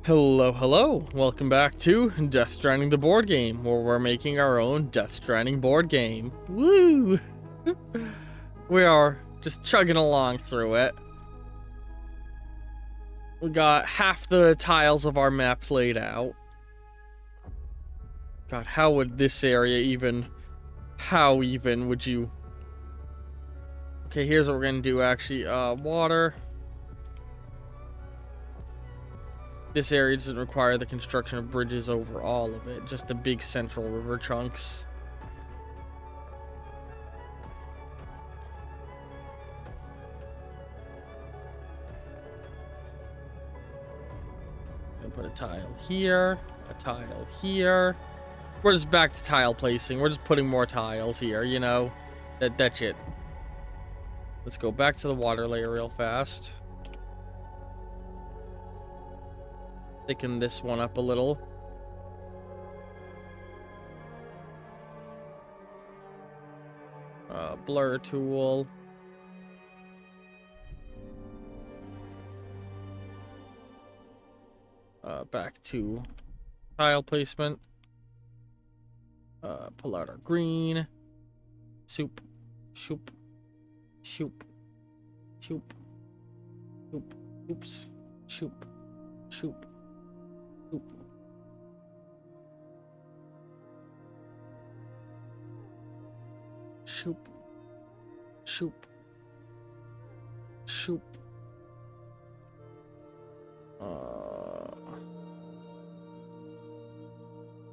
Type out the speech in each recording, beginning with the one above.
Hello, hello. Welcome back to Death Stranding the board game, where we're making our own Death Stranding board game. Woo! We are just chugging along through it. We got half the tiles of our map laid out. God, how would this area even... How even would you... Okay, here's what we're gonna do actually. Water. This area doesn't require the construction of bridges over all of it, just the big central river chunks. Gonna put a tile here, a tile here. We're just back to tile placing. We're just putting more tiles here, you know? That's it. Let's go back to the water layer real fast. Thicken this one up a little. Blur tool. Back to tile placement. Pull out our green. Soup. Shoop. Shoop. Shoop. Shoop. Oops. Shoop. Shoop. Shoop. Shoop. Shoop.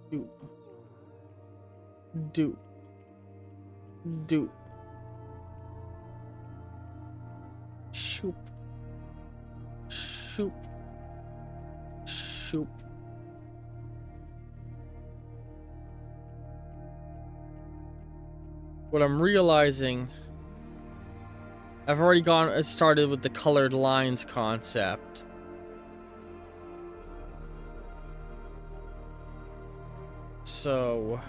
Shoop. Do. Shoop. Shoop. Shoop. What I'm realizing, I've already started with the colored lines concept. So,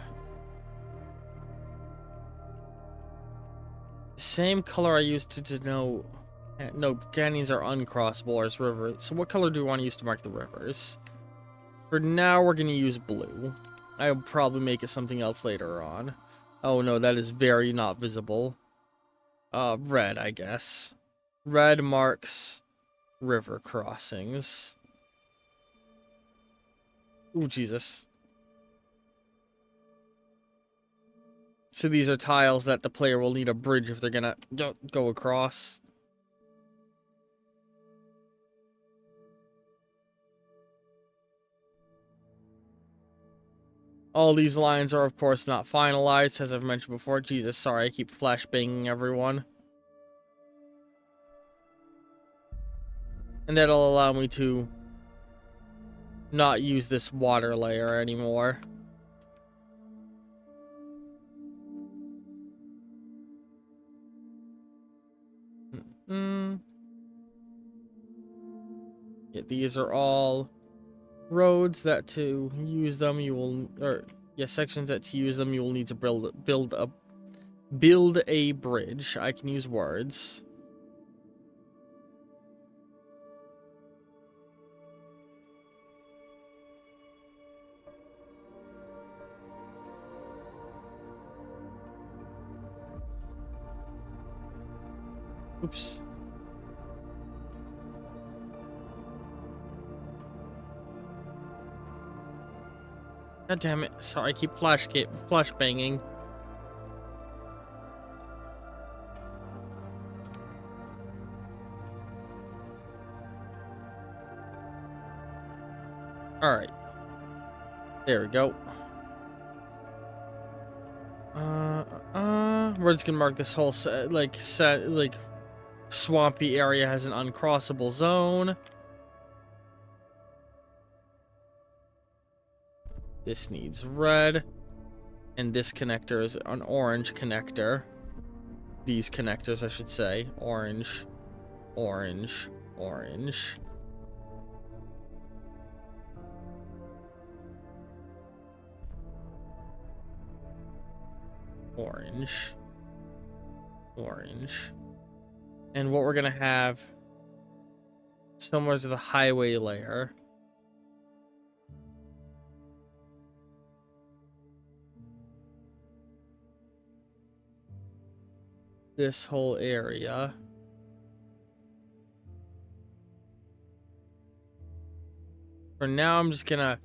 same color I used to denote. No, canyons are uncrossable as rivers. So what color do we want to use to mark the rivers? For now, we're going to use blue. I'll probably make it something else later on. Oh no, that is very not visible. Red, I guess. Red marks river crossings. Ooh, Jesus. So these are tiles that the player will need a bridge if they're gonna go across. All these lines are, of course, not finalized, as I've mentioned before. Jesus, sorry, I keep flashbanging everyone. And that'll allow me to not use this water layer anymore. Yeah, these are all roads that to use them you will, or yeah, sections that to use them you will need to build a bridge. I can use words. Oops. God damn it. Sorry, I keep flash banging. Alright. There we go. We're just gonna mark this whole swampy area has an uncrossable zone. This needs red. And this connector is an orange connector. These connectors, I should say. Orange. Orange. Orange. Orange. Orange. And what we're gonna have similar to the highway layer this whole area. For now, I'm just gonna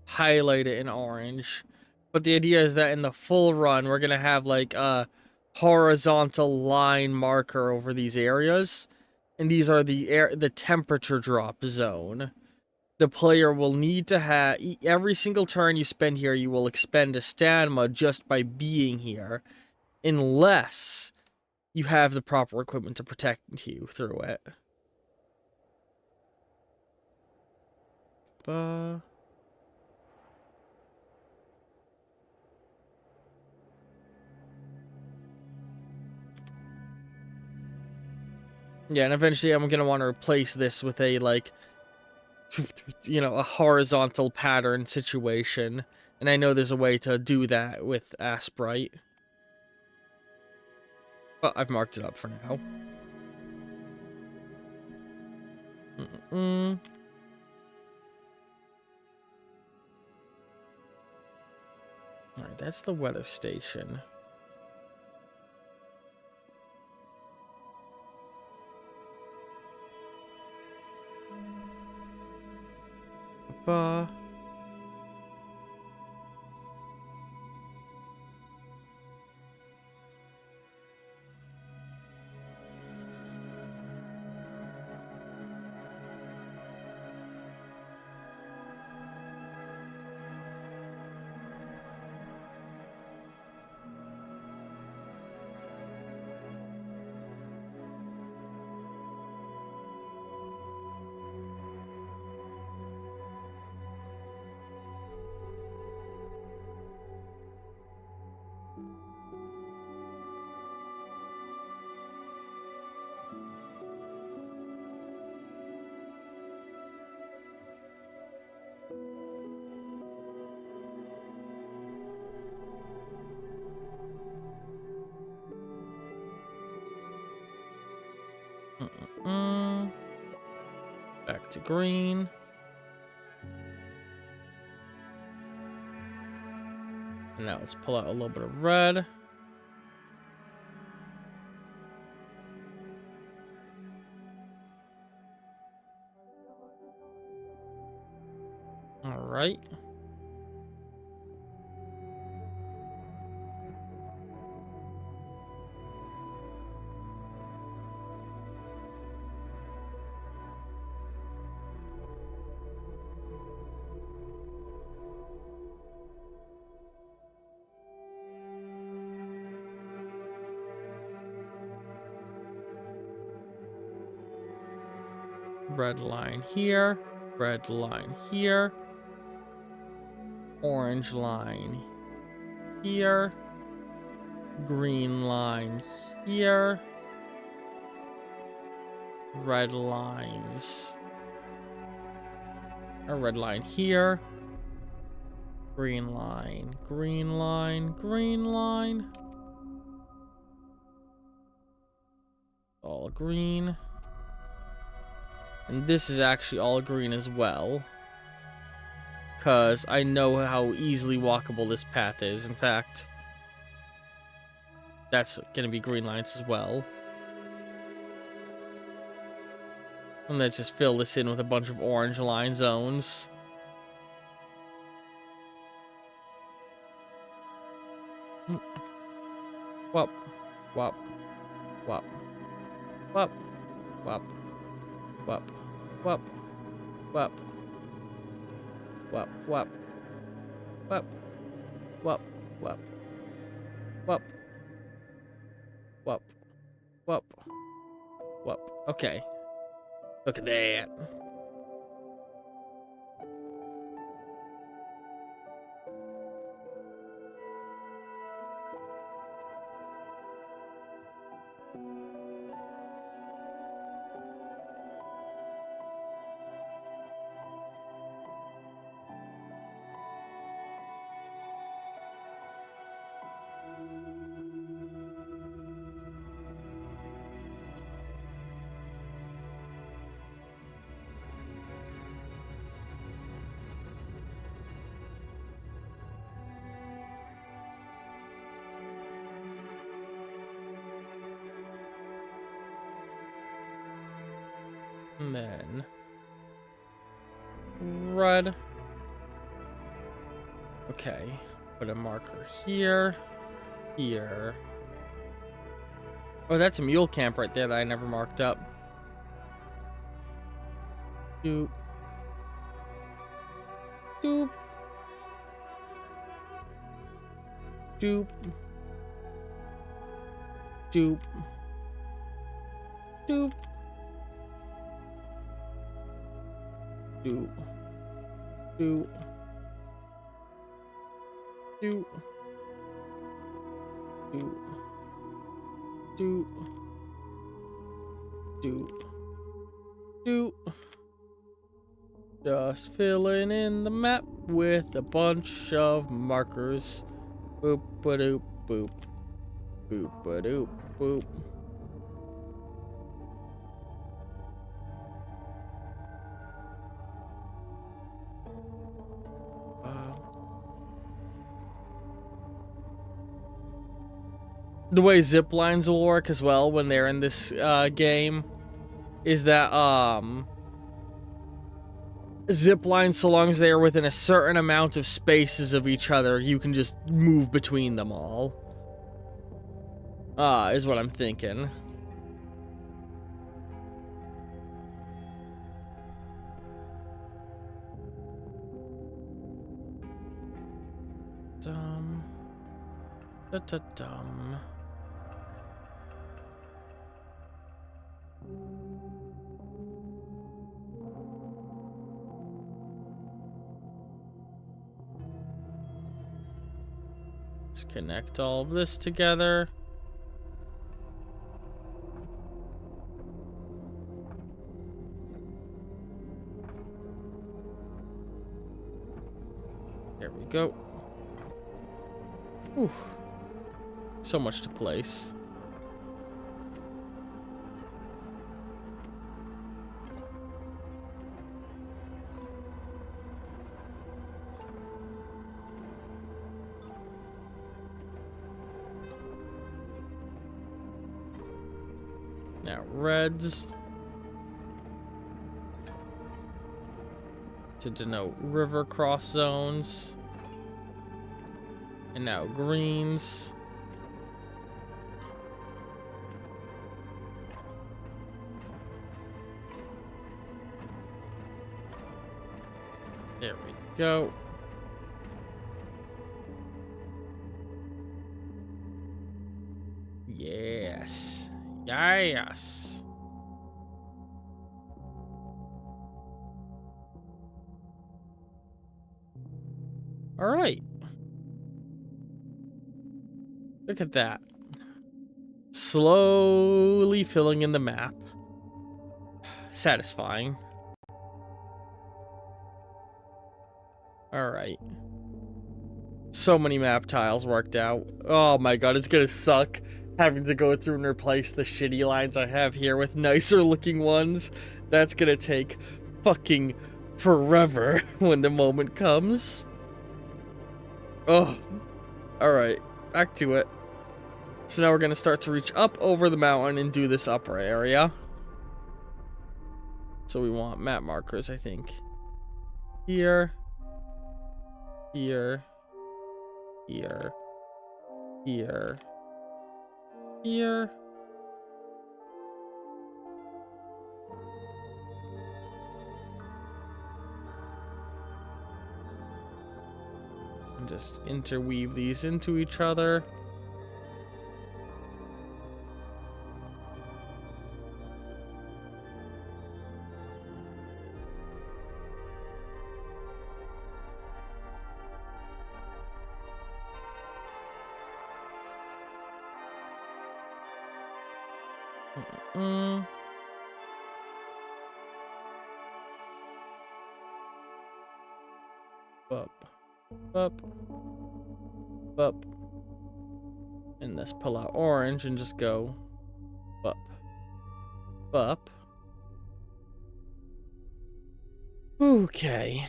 highlight it in orange. But the idea is that in the full run, we're gonna have like a horizontal line marker over these areas. And these are the temperature drop zone. The player will need to have every single turn you spend here, you will expend a stamina just by being here, unless you have the proper equipment to protect you through it. Yeah, and eventually I'm gonna want to replace this with a, like, you know, a horizontal pattern situation. And I know there's a way to do that with Asprite. But I've marked it up for now. Alright, that's the weather station. Back to green. And now let's pull out a little bit of red. All right. Red line here. Red line here. Orange line here. Green line here. Red lines. A red line here. Green line. Green line. Green line. All green. And this is actually all green as well. Because I know how easily walkable this path is. In fact, that's going to be green lines as well. And let's just fill this in with a bunch of orange line zones. Wop, wop, wop, wop, wop, wop, wop, wop, wop, wop, wop, wop, wop, wop, wop, wop, wop. Okay. Look at that. And then red. Okay, put a marker here, here. Oh, that's a mule camp right there that I never marked up. Doop. Doop. Doop. Doop. Doop. Doop. Doop. Doop. Doop. Doop. Doop. Doop. Just filling in the map with a bunch of markers. Boop ba doop boop. Boop ba doop boop. The way zip lines will work as well when they're in this game is that zip lines, so long as they are within a certain amount of spaces of each other, you can just move between them all. Is what I'm thinking. Dum. Da-da-dum. Let's connect all of this together. There we go. Ooh. So much to place. Now reds to denote river cross zones. And now greens. There we go. Yes. Yes. All right. Look at that. Slowly filling in the map. Satisfying. All right. So many map tiles worked out. Oh my god, it's gonna suck having to go through and replace the shitty lines I have here with nicer looking ones. That's gonna take fucking forever when the moment comes. Oh. Alright, back to it. So now we're gonna start to reach up over the mountain and do this upper area. So we want map markers, I think. Here. Here. Here. Here. Here. And just interweave these into each other. Up. Up. Up. And let's pull out orange and just go up. Up. Okay.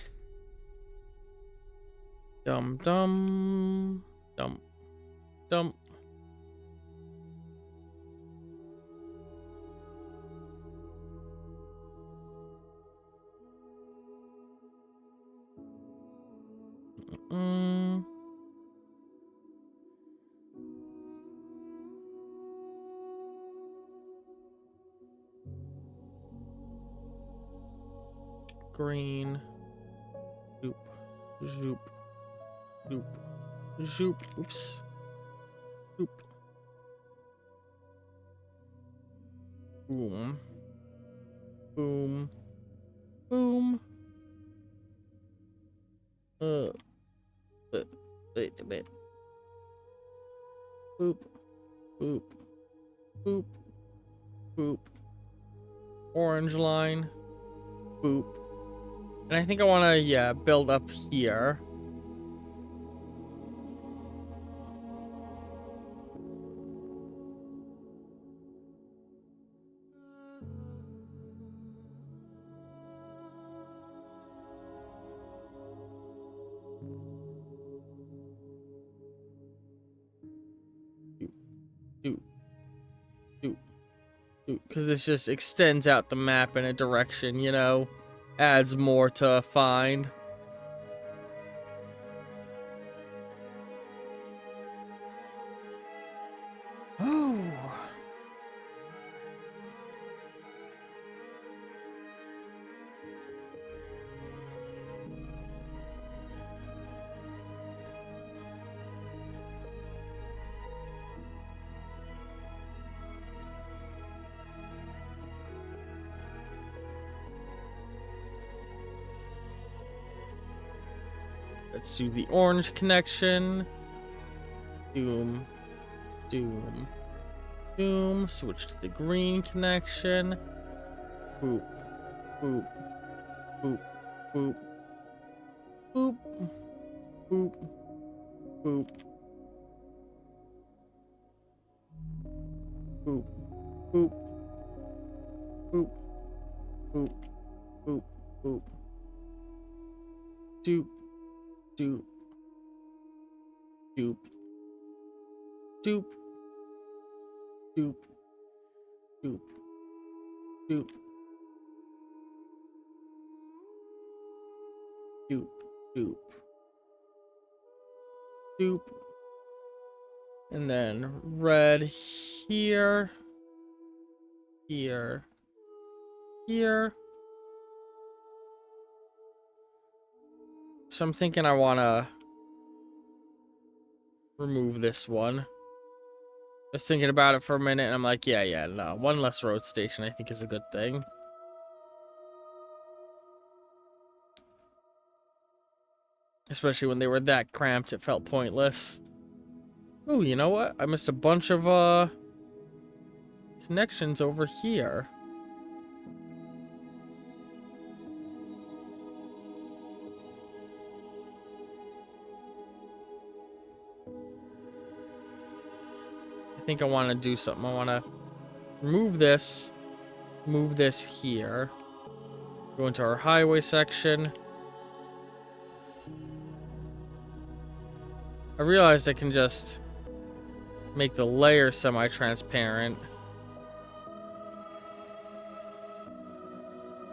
Dum dum. Dum. Dum. Mm. Green. Zoop. Zoop. Zoop. Zoop. Oops. Zoop. Boom. Boom. Boom. Uh. Wait a bit. Boop. Boop. Boop. Boop. Orange line. Boop. And I think I want to, yeah, build up here. Doop. Doop. Doop. Because this just extends out the map in a direction, you know? Adds more to find. Oh. Let's do the orange connection. Doom. Doom. Doom. Switch to the green connection. Boop. Boop. Boop. Boop. Boop. Boop. Boop. Boop. Boop. Boop. Boop. Boop. Boop. Doop. Doop. Doop. Doop. Doop. Doop. Doop. Doop. Doop. Doop. And then red here. Here. Here. So I'm thinking I want to remove this one. Just thinking about it for a minute, and I'm like, yeah, no. One less road station I think is a good thing. Especially when they were that cramped, it felt pointless. Ooh, you know what? I missed a bunch of, connections over here. I think I want to do something. I want to remove this, move this here, go into our highway section. I realized I can just make the layer semi-transparent.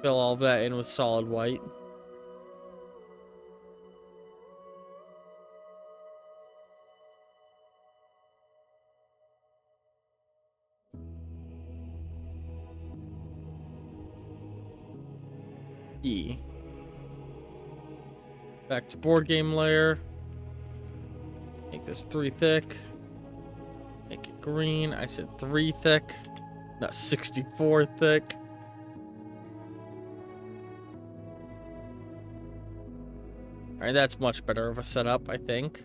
Fill all of that in with solid white. E. Back to board game layer. Make this 3 thick. Make it green. I said 3 thick, not 64 thick. Alright, that's much better of a setup, I think.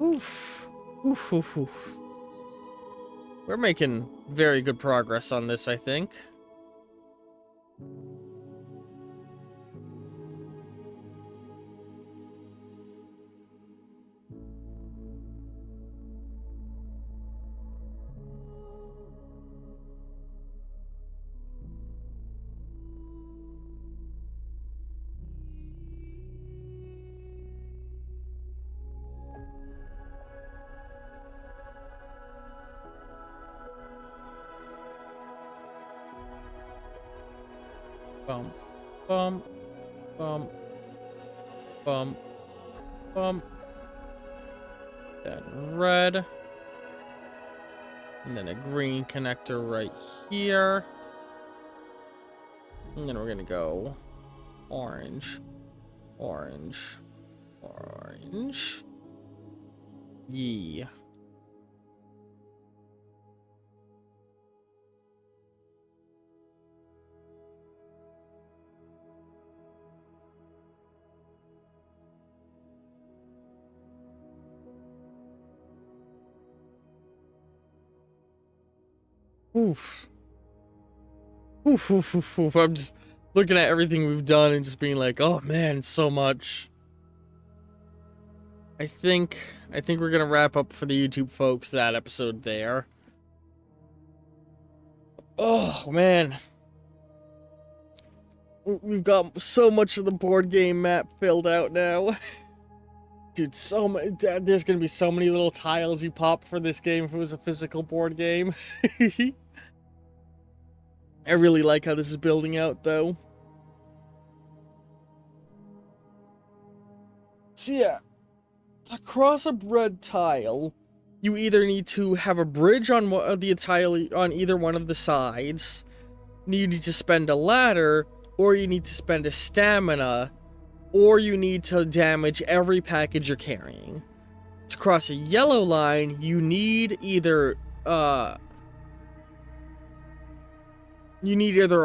Oof. Oof, oof, oof. We're making very good progress on this, I think. bum, bum, bum, bum, bum. Then red. And then a green connector right here. And then we're gonna go orange, orange, orange. Yeah. Oof. Oof, oof, oof, oof. I'm just looking at everything we've done and just being like, oh man, so much. I think we're gonna wrap up for the YouTube folks that episode there. Oh man. We've got so much of the board game map filled out now. Dude, there's gonna be so many little tiles you pop for this game if it was a physical board game. I really like how this is building out, though. So yeah, to cross a red tile, you either need to have a bridge on the tile on either one of the sides, you need to spend a ladder, or you need to spend a stamina, or you need to damage every package you're carrying. To cross a yellow line, you need either a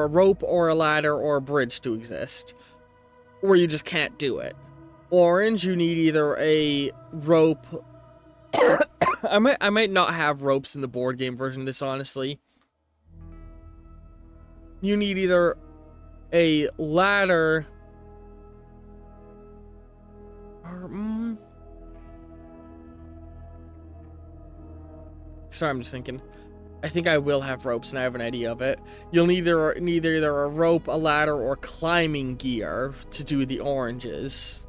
rope or a ladder or a bridge to exist, or you just can't do it. Orange, you need either a rope. I might not have ropes in the board game version of this, honestly. You need either a ladder or sorry, I'm just thinking. I think I will have ropes, and I have an idea of it. You'll need either a rope, a ladder, or climbing gear to do the oranges.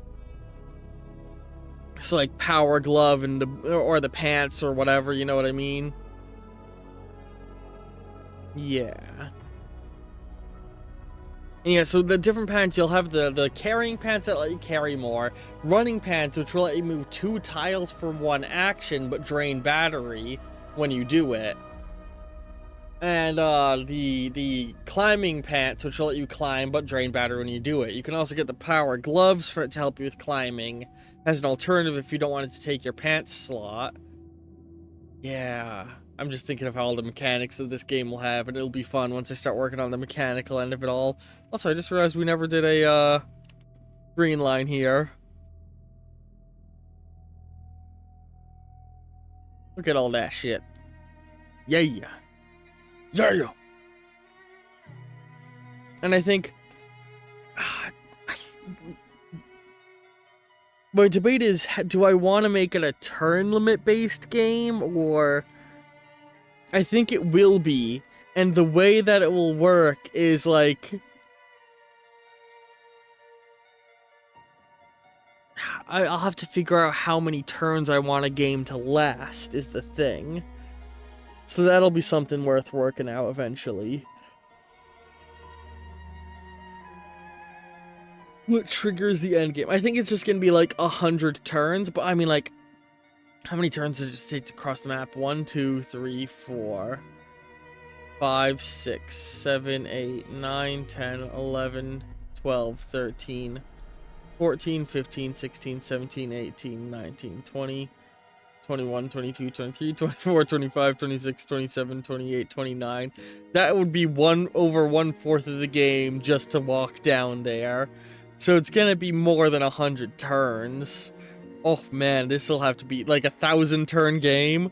So like power glove and or the pants or whatever, you know what I mean? Yeah. And yeah, so the different pants, you'll have the carrying pants that let you carry more, running pants which will let you move 2 tiles for 1 action but drain battery when you do it. And the climbing pants which will let you climb but drain battery when you do it. You can also get the power gloves for it to help you with climbing as an alternative if you don't want it to take your pants slot. Yeah, I'm just thinking of all the mechanics that this game will have, and it'll be fun once I start working on the mechanical end of it all. Also, I just realized we never did a green line here. Look at all that shit. Yeah. Yeah. And I think my debate is, do I want to make it a turn limit based game, or I think it will be, and the way that it will work is like I'll have to figure out how many turns I want a game to last is the thing. So that'll be something worth working out eventually. What triggers the end game? I think it's just gonna be like 100 turns, but I mean, like, how many turns does it take to cross the map? 1, 2, 3, 4, 5, 6, 7, 8, 9, 10, 11, 12, 13, 14, 15, 16, 17, 18, 19, 20, 21, 22, 23, 24, 25, 26, 27, 28, 29. That would be over 1/4 of the game just to walk down there. So it's gonna be more than 100 turns. Oh man, this will have to be like a 1,000-turn game.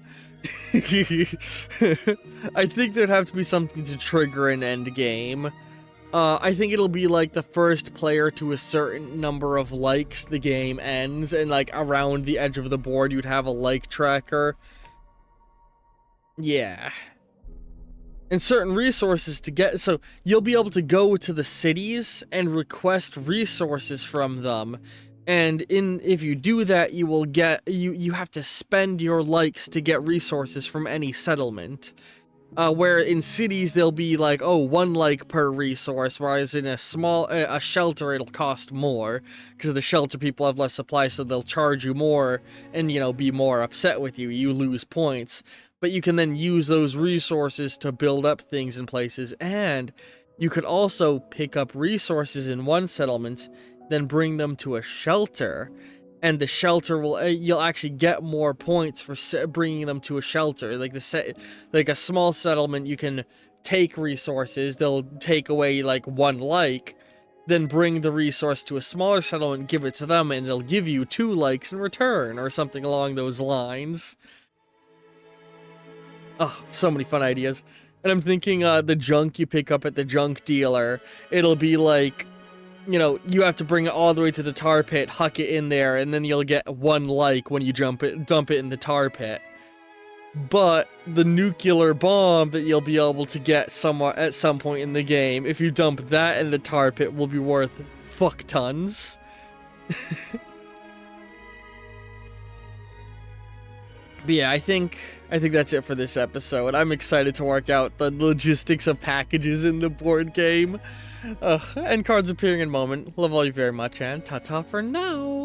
I think there'd have to be something to trigger an end game. I think it'll be like the first player to a certain number of likes, the game ends, and like around the edge of the board you'd have a like tracker. Yeah. And certain resources to get, so you'll be able to go to the cities and request resources from them. And if you do that, you will get, you have to spend your likes to get resources from any settlement. Where in cities they'll be like, oh, 1 like per resource, whereas in a shelter it'll cost more because the shelter people have less supply, so they'll charge you more and, you know, be more upset with you. You lose points, but you can then use those resources to build up things in places, and you could also pick up resources in one settlement, then bring them to a shelter. And the shelter will, you'll actually get more points for bringing them to a shelter. Like like a small settlement, you can take resources, they'll take away like 1 like, then bring the resource to a smaller settlement, give it to them, and it'll give you 2 likes in return, or something along those lines. Oh, so many fun ideas. And I'm thinking the junk you pick up at the junk dealer, it'll be like, you know, you have to bring it all the way to the tar pit, huck it in there, and then you'll get 1 like when you dump it in the tar pit. But the nuclear bomb that you'll be able to get somewhere at some point in the game, if you dump that in the tar pit, will be worth fuck tons. But yeah, I think that's it for this episode. I'm excited to work out the logistics of packages in the board game. And cards appearing in a moment. Love all you very much, and ta-ta for now.